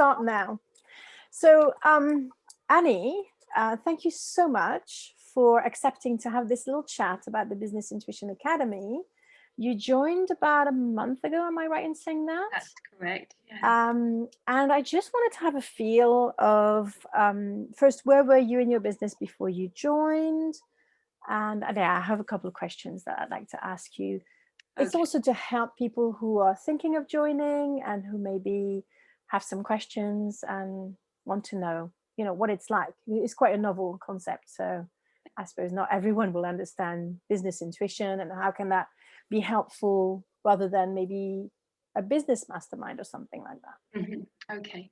start now. So, Annie, thank you so much for accepting to have this little chat about the Business Intuition Academy. You joined about a month ago, am I right in saying that? That's correct. Yeah. And I just wanted to have a feel of, first, where were you in your business before you joined? And yeah, I have a couple of questions that I'd like to ask you. It's also to help people who are thinking of joining and who maybe have some questions and want to know, what it's like. It's quite a novel concept. So I suppose not everyone will understand business intuition and how can that be helpful rather than maybe a business mastermind or something like that. Mm-hmm. Okay.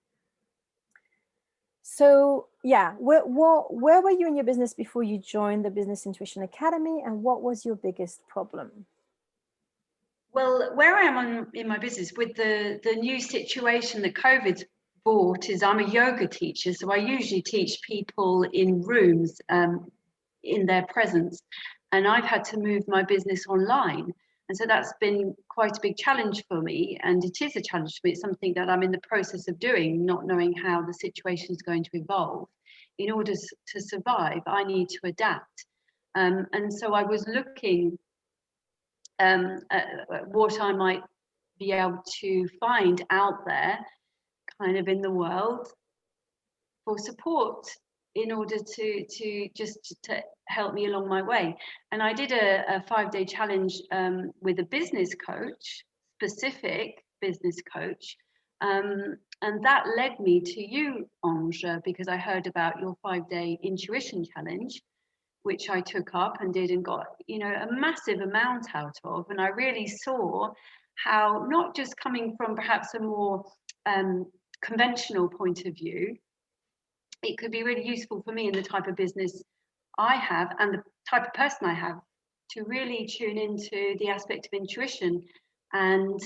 So yeah, where were you in your business before you joined the Business Intuition Academy, and what was your biggest problem? Well, where I am in my business with the new situation that COVID's brought is I'm a yoga teacher, so I usually teach people in rooms in their presence, and I've had to move my business online. And so that's been quite a big challenge for me, and it is a challenge for me. It's something that I'm in the process of doing, not knowing how the situation is going to evolve. In order to survive, I need to adapt. And so I was looking what I might be able to find out there kind of in the world for support in order to help me along my way. And I did a 5-day challenge with a business coach, specific business coach. And that led me to you, Ange, because I heard about your 5-day intuition challenge, which I took up and did and got, a massive amount out of. And I really saw how, not just coming from perhaps a more conventional point of view, it could be really useful for me in the type of business I have and the type of person I have to really tune into the aspect of intuition and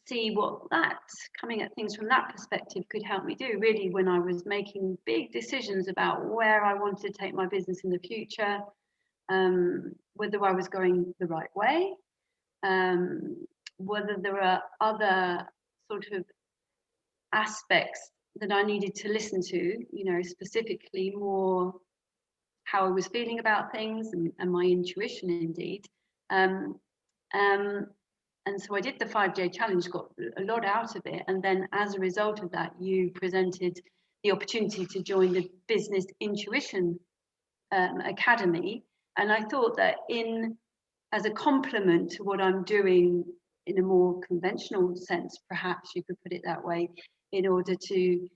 see what that, coming at things from that perspective, could help me do really when I was making big decisions about where I wanted to take my business in the future, whether I was going the right way, whether there are other sort of aspects that I needed to listen to, specifically more how I was feeling about things and my intuition indeed. And so I did the 5-day challenge, got a lot out of it. And then as a result of that, you presented the opportunity to join the Business Intuition Academy. And I thought that as a complement to what I'm doing in a more conventional sense, perhaps you could put it that way, in order to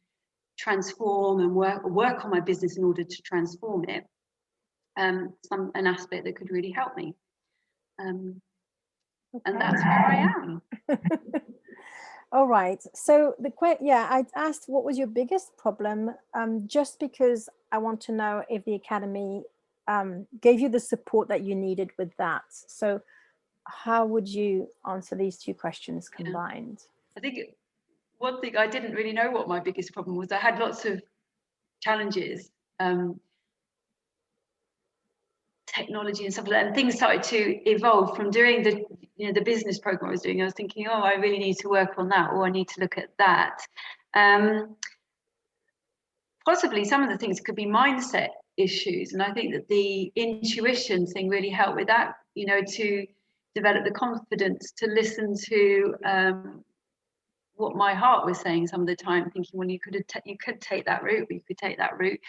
transform and work on my business in order to transform it, an aspect that could really help me. And that's where I am. All right. So I asked what was your biggest problem, just because I want to know if the Academy gave you the support that you needed with that. So how would you answer these two questions combined? I think one thing, I didn't really know what my biggest problem was. I had lots of challenges, technology and stuff like that, and things started to evolve from doing the business program I was doing. I was thinking, I really need to work on that, or I need to look at that. Possibly some of the things could be mindset issues, and I think that the intuition thing really helped with that, to develop the confidence to listen to what my heart was saying some of the time, thinking, well, you could take that route, or you could take that route,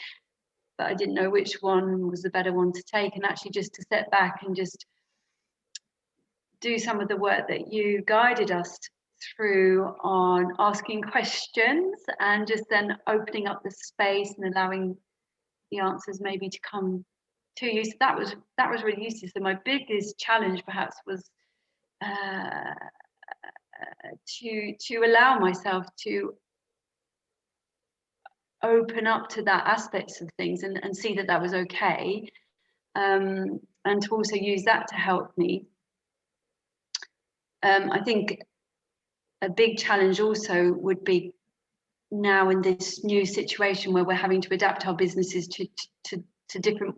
but I didn't know which one was the better one to take. And actually just to step back and just do some of the work that you guided us through on asking questions and just then opening up the space and allowing the answers maybe to come to you. So that was really useful. So my biggest challenge perhaps was to allow myself to open up to that aspects of things and see that was okay, and to also use that to help me. I think a big challenge also would be now in this new situation where we're having to adapt our businesses to different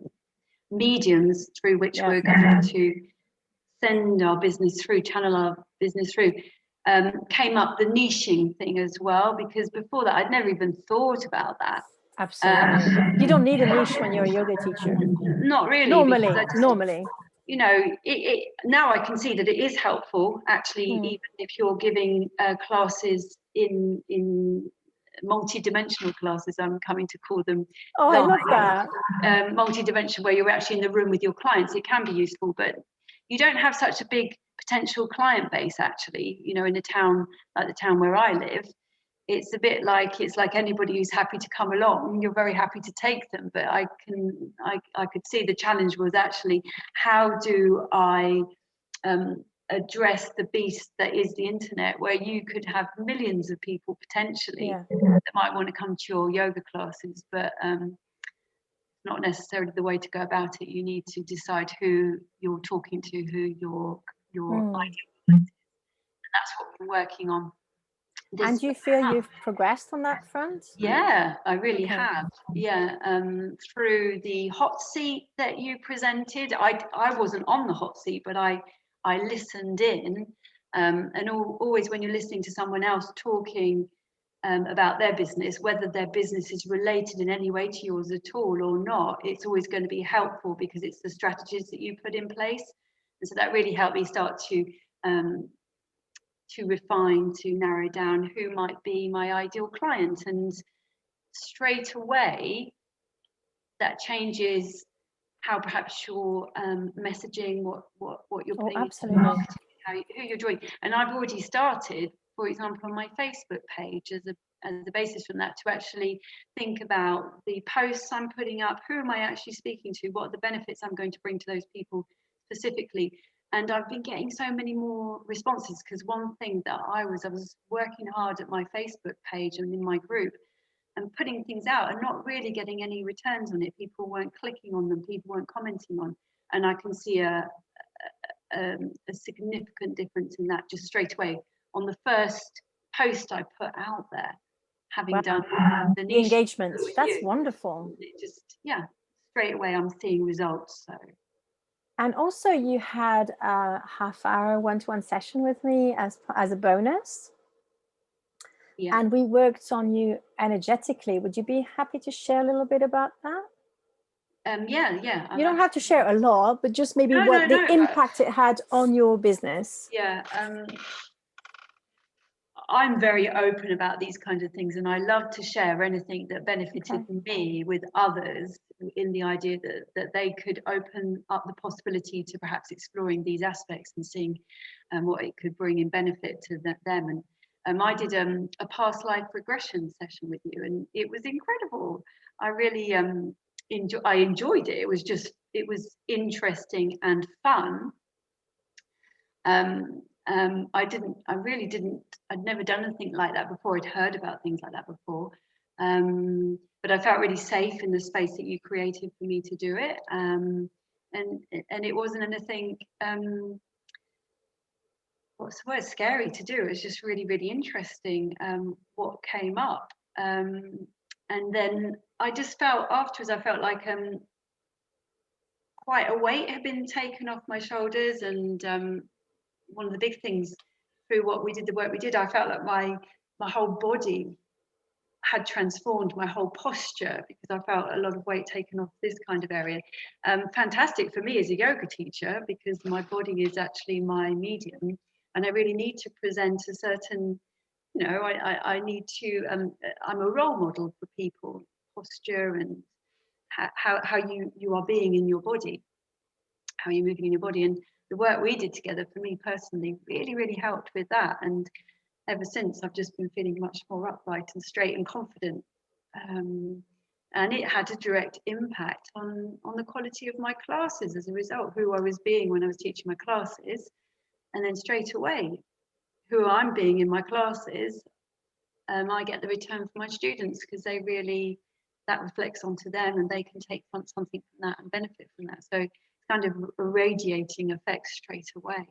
mediums through which we're going to send our business through, channel our business through. came up the niching thing as well, because before that I'd never even thought about that. Absolutely. You don't need a niche when you're a yoga teacher. Not really. Normally. You know, now I can see that it is helpful, actually, even if you're giving classes in multi-dimensional classes, I'm coming to call them. Oh, I love that. Multi-dimensional, where you're actually in the room with your clients, it can be useful, but you don't have such a big potential client base, actually, you know, in a town like the town where I live. It's a bit like, it's like anybody who's happy to come along, you're very happy to take them. But I could see the challenge was actually, how do I address the beast that is the internet, where you could have millions of people potentially that might want to come to your yoga classes, but not necessarily the way to go about it. You need to decide who you're talking to, who your ideal client is. And that's what we're working on. And you feel you've progressed on that front? Yeah, I really have. Yeah, through the hot seat that you presented, I wasn't on the hot seat, but I listened in. And always when you're listening to someone else talking about their business, whether their business is related in any way to yours at all or not, it's always going to be helpful, because it's the strategies that you put in place. And so that really helped me start to refine, to narrow down who might be my ideal client. And straight away, that changes how perhaps you're messaging, what you're putting into marketing, who you're joining. And I've already started, for example, on my Facebook page as a basis from that, to actually think about the posts I'm putting up. Who am I actually speaking to? What are the benefits I'm going to bring to those people specifically? And I've been getting so many more responses, because one thing that I was working hard at my Facebook page and in my group and putting things out and not really getting any returns on it. People weren't clicking on them, people weren't commenting on, and I can see a significant difference in that just straight away on the first post I put out there, having done the niche engagement. That's wonderful. It just, yeah, straight away I'm seeing results. So. And also you had a half-hour one-to-one session with me as a bonus. Yeah. And we worked on you energetically. Would you be happy to share a little bit about that? Yeah. You don't have to share a lot, but just maybe the impact it had on your business. Yeah. I'm very open about these kinds of things, and I love to share anything that benefited me with others, in the idea that they could open up the possibility to perhaps exploring these aspects and seeing what it could bring in benefit to them. And I did a past life regression session with you, and it was incredible. I really enjoyed it. It was interesting and fun. I'd never done anything like that before. I'd heard about things like that before. But I felt really safe in the space that you created for me to do it. And it wasn't anything, what's the word, scary to do. It was just really, really interesting what came up. And then I just felt afterwards, I felt like quite a weight had been taken off my shoulders. And one of the big things through the work we did, I felt like my whole body had transformed, my whole posture, because I felt a lot of weight taken off this kind of area. Fantastic for me as a yoga teacher, because my body is actually my medium, and I really need to present a certain, I need to, I'm a role model for people, posture and how you are being in your body, how you're moving in your body. And the work we did together, for me personally, really, really helped with that. And ever since, I've just been feeling much more upright and straight and confident. And it had a direct impact on the quality of my classes as a result, who I was being when I was teaching my classes. And then straight away, who I'm being in my classes, I get the return from my students, because that reflects onto them, and they can take something from that and benefit from that. So kind of radiating effects straight away.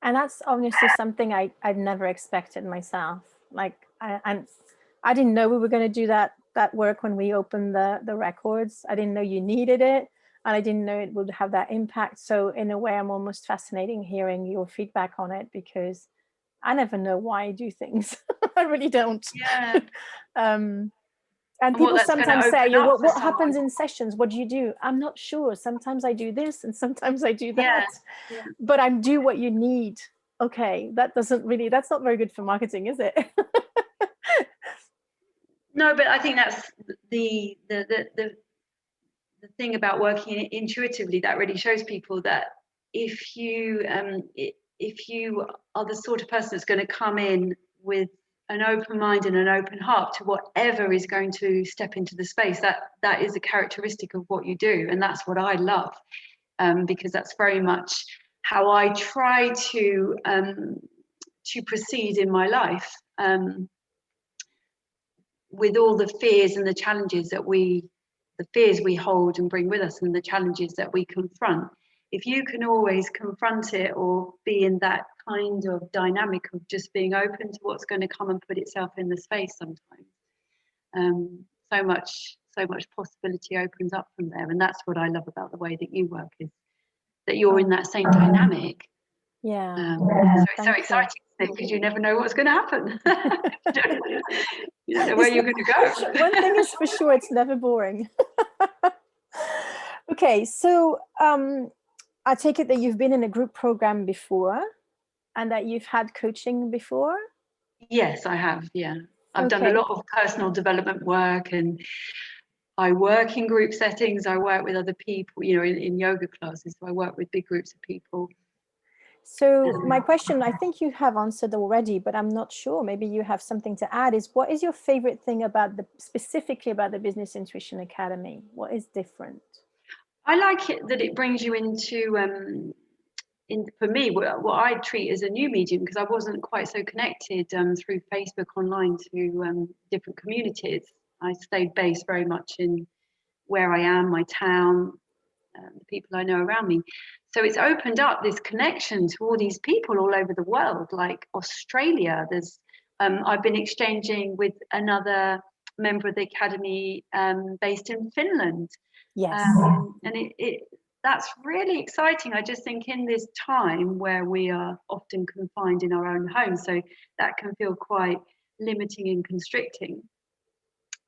And that's obviously something I'd never expected myself. Like I didn't know we were going to do that work when we opened the records. I didn't know you needed it, and I didn't know it would have that impact. So in a way, I'm almost fascinating hearing your feedback on it, because I never know why I do things. I really don't. Yeah. um, and And what people that's going to sometimes say, open up for what someone. happens in sessions? What do you do? I'm not sure. Sometimes I do this and sometimes I do that. Yeah. Yeah. But I do what you need. Okay, that's not very good for marketing, is it? No, but I think that's the thing about working intuitively, that really shows people that if you are the sort of person that's going to come in with an open mind and an open heart to whatever is going to step into the space, that is a characteristic of what you do, and that's what I love, because that's very much how I try to proceed in my life, with all the fears and the challenges the fears we hold and bring with us, and the challenges that we confront. If you can always confront it, or be in that kind of dynamic of just being open to what's going to come and put itself in the space sometimes, so much possibility opens up from there. And that's what I love about the way that you work, is that you're in that same dynamic. Yeah. So it's so exciting, because you never know what's going to happen. You don't know where you're going to go. One thing is for sure, it's never boring. Okay, so I take it that you've been in a group program before and that you've had coaching before? Yes, I have. Yeah. I've done a lot of personal development work, and I work in group settings. I work with other people, in yoga classes. So I work with big groups of people. So my question, I think you have answered already, but I'm not sure. Maybe you have something to add, is what is your favorite thing specifically about the Business Intuition Academy? What is different? I like it that it brings you into, for me, what I treat as a new medium, because I wasn't quite so connected through Facebook online to different communities. I stayed based very much in where I am, my town, the people I know around me. So it's opened up this connection to all these people all over the world, like Australia. I've been exchanging with another member of the academy based in Finland. Yes. And that's really exciting. I just think in this time where we are often confined in our own homes, so that can feel quite limiting and constricting.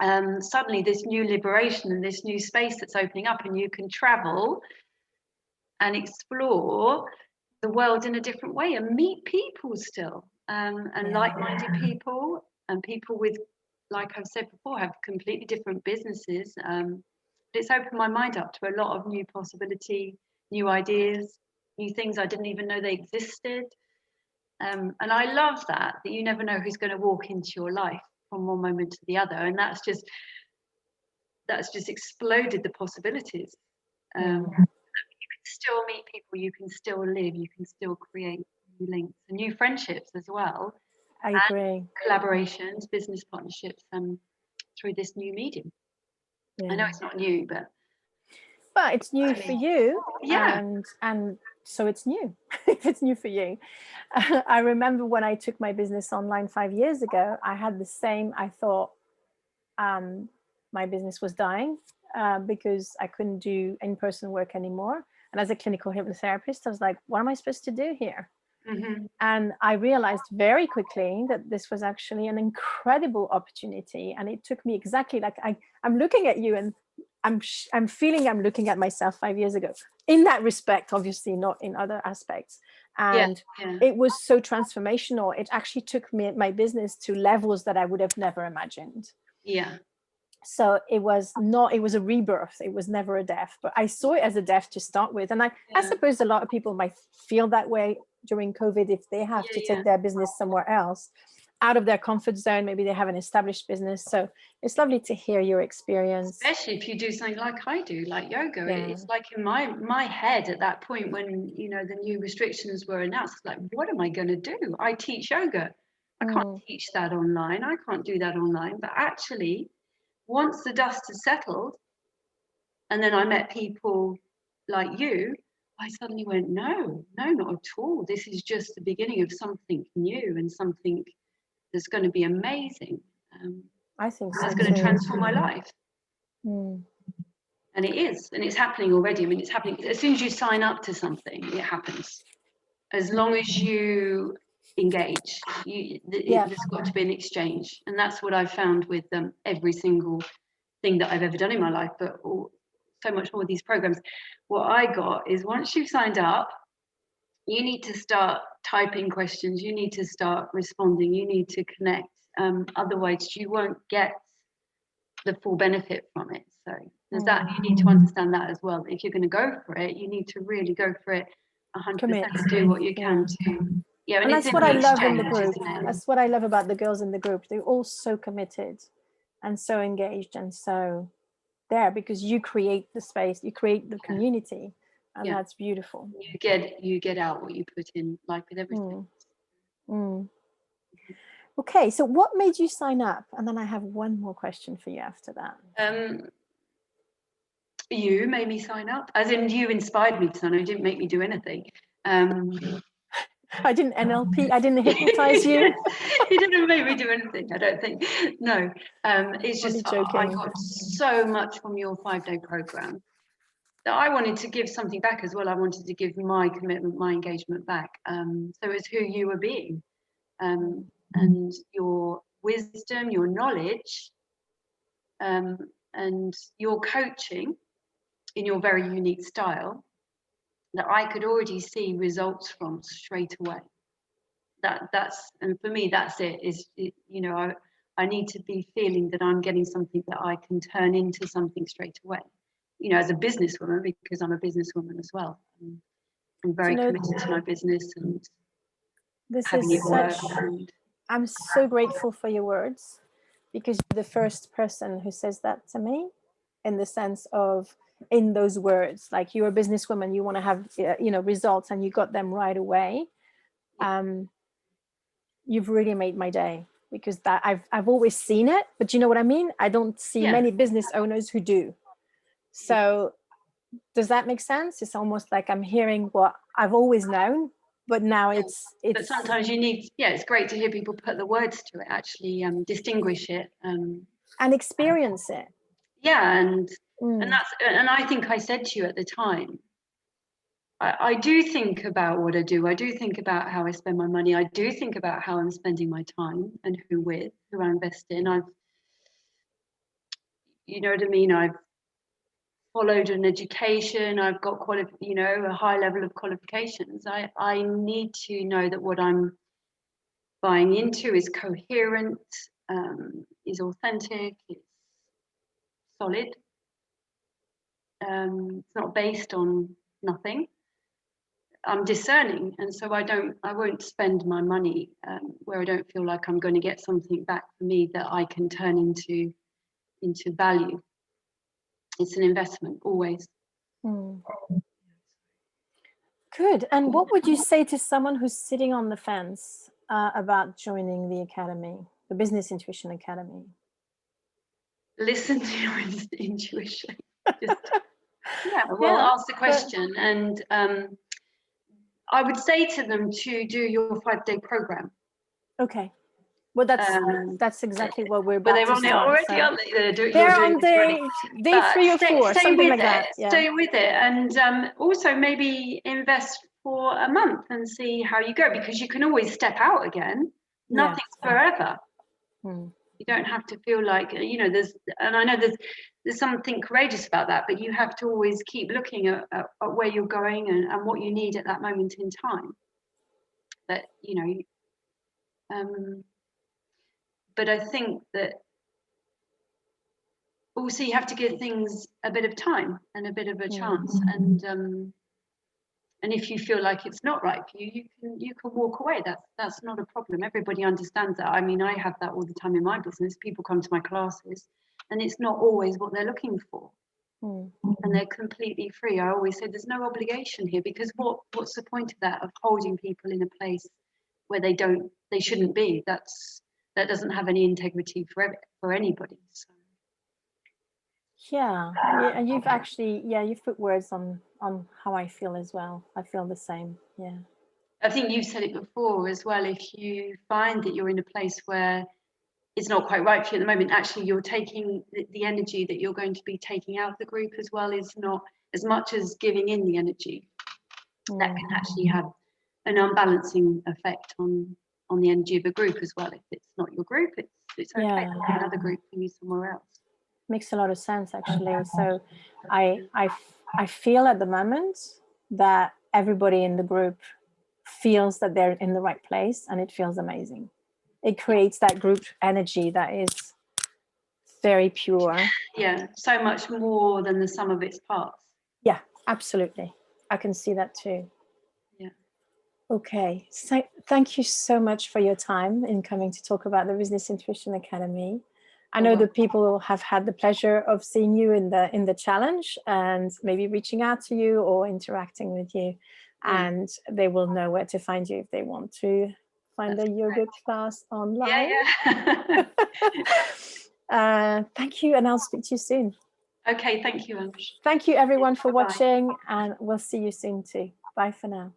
Suddenly this new liberation and this new space that's opening up, and you can travel and explore the world in a different way and meet people still, and like-minded people, and people with, like I've said before, have completely different businesses. But it's opened my mind up to a lot of new possibility, new ideas, new things I didn't even know they existed. And I love that you never know who's going to walk into your life from one moment to the other, and that's just exploded the possibilities. You can still meet people, you can still live, you can still create new links and new friendships as well. I agree. Collaborations, business partnerships, through this new medium. I know it's not new, but it's new for you. Yeah. And so it's new. If it's new for you. I remember when I took my business online 5 years ago, I had the same. I thought my business was dying because I couldn't do in-person work anymore. And as a clinical hypnotherapist, I was like, what am I supposed to do here? Mm-hmm. And I realized very quickly that this was actually an incredible opportunity. And it took me exactly like I'm looking at you, and I'm feeling I'm looking at myself 5 years ago in that respect, obviously not in other aspects. And it was so transformational. It actually took my business to levels that I would have never imagined. Yeah. So it was a rebirth. It was never a death, but I saw it as a death to start with. And I suppose a lot of people might feel that way during COVID if they have to take their business somewhere else, out of their comfort zone. Maybe they have an established business. So it's lovely to hear your experience. Especially if you do something like I do, like yoga. It's like in my head at that point when, the new restrictions were announced, like, what am I going to do? I teach yoga. I can't teach that online. I can't do that online. But actually, once the dust has settled, and then I met people like you, I suddenly went, no, not at all. This is just the beginning of something new and something that's going to be amazing. I think so. That's going to transform my life. Mm. And it is, and it's happening already. I mean, it's happening. As soon as you sign up to something, it happens. As long as you engage. There's got to be an exchange, and that's what I've found with every single thing that I've ever done in my life, but so much more with these programs. What I got is, once you've signed up, you need to start typing questions, you need to start responding, you need to connect, otherwise you won't get the full benefit from it. So there's that. You need to understand that as well. If you're going to go for it, you need to really go for it 100%, do what you can to. Yeah, and that's what I love in the group. That's what I love about the girls in the group. They're all so committed and so engaged and so there, because you create the space, you create the community, and that's beautiful. You get out what you put in, like with everything. Okay, so what made you sign up? And then I have one more question for you after that. You made me sign up, as in you inspired me to sign up. You didn't make me do anything. I didn't NLP, I didn't hypnotize you. You didn't make me do anything, I don't think. No, it's just I got so much from your 5-day program that I wanted to give something back as well. I wanted to give my commitment, my engagement back. So it's who you were being, and your wisdom, your knowledge, and your coaching in your very unique style, that I could already see results from straight away. That's and for me, that's it. I need to be feeling that I'm getting something that I can turn into something straight away. As a businesswoman, because I'm a businesswoman as well. I'm very committed to my business and having it work. I'm so grateful for your words, because you're the first person who says that to me, in the sense of, in those words, like, you're a businesswoman, you want to have results, and you got them right away. You've really made my day, because that I've always seen it, but you know what I mean? I don't see many business owners who do. So does that make sense? It's almost like I'm hearing what I've always known, but now it's but sometimes you need, it's great to hear people put the words to it, actually distinguish it and experience it. And I think I said to you at the time, I do think about what I do. I do think about how I spend my money. I do think about how I'm spending my time and who I invest in. You know what I mean? I've followed an education. I've got a high level of qualifications. I need to know that what I'm buying into is coherent, is authentic, it's solid. It's not based on nothing. I'm discerning, and so I won't spend my money where I don't feel like I'm going to get something back for me that I can turn into value. It's an investment, always. Good. And what would you say to someone who's sitting on the fence about joining the academy, the Business Intuition Academy? Listen to your intuition. Ask the question, and I would say to them to do your 5-day program. Okay. Well, that's exactly what we're about to start. But they're on it already, aren't they? They're on day 3 or 4, something like that. Stay with it, and also maybe invest for a month and see how you go, because you can always step out again. Nothing's forever. You don't have to feel like, and I know there's something courageous about that, but you have to always keep looking at where you're going and what you need at that moment in time. But, but I think that also you have to give things a bit of time and a bit of a chance. And if you feel like it's not right for you, you can walk away. That's not a problem. Everybody understands that. I mean, I have that all the time in my business. People come to my classes and it's not always what they're looking for. And they're completely free. I always say there's no obligation here, because what's the point of that, of holding people in a place where they shouldn't be? That doesn't have any integrity for anybody. So. Yeah, and you've actually, you've put words on how I feel as well. I feel the same. Yeah. I think you've said it before as well. If you find that you're in a place where it's not quite right for you at the moment, actually you're taking the energy that you're going to be taking out of the group as well is not as much as giving in the energy. That can actually have an unbalancing effect on on the energy of a group as well. If it's not your group, it's okay. Yeah. There's another group for you somewhere else. Makes a lot of sense, actually. So I feel at the moment that everybody in the group feels that they're in the right place, and it feels amazing. It creates that group energy that is very pure. Yeah, so much more than the sum of its parts. Yeah, absolutely. I can see that too. Yeah. Okay, so thank you so much for your time in coming to talk about the Business Intuition Academy. I know that people have had the pleasure of seeing you in the challenge and maybe reaching out to you or interacting with you, and they will know where to find you if they want to find a yoga class online. Thank you, and I'll speak to you soon. Okay, thank you, Ange. Thank you everyone for watching, and we'll see you soon too. Bye for now.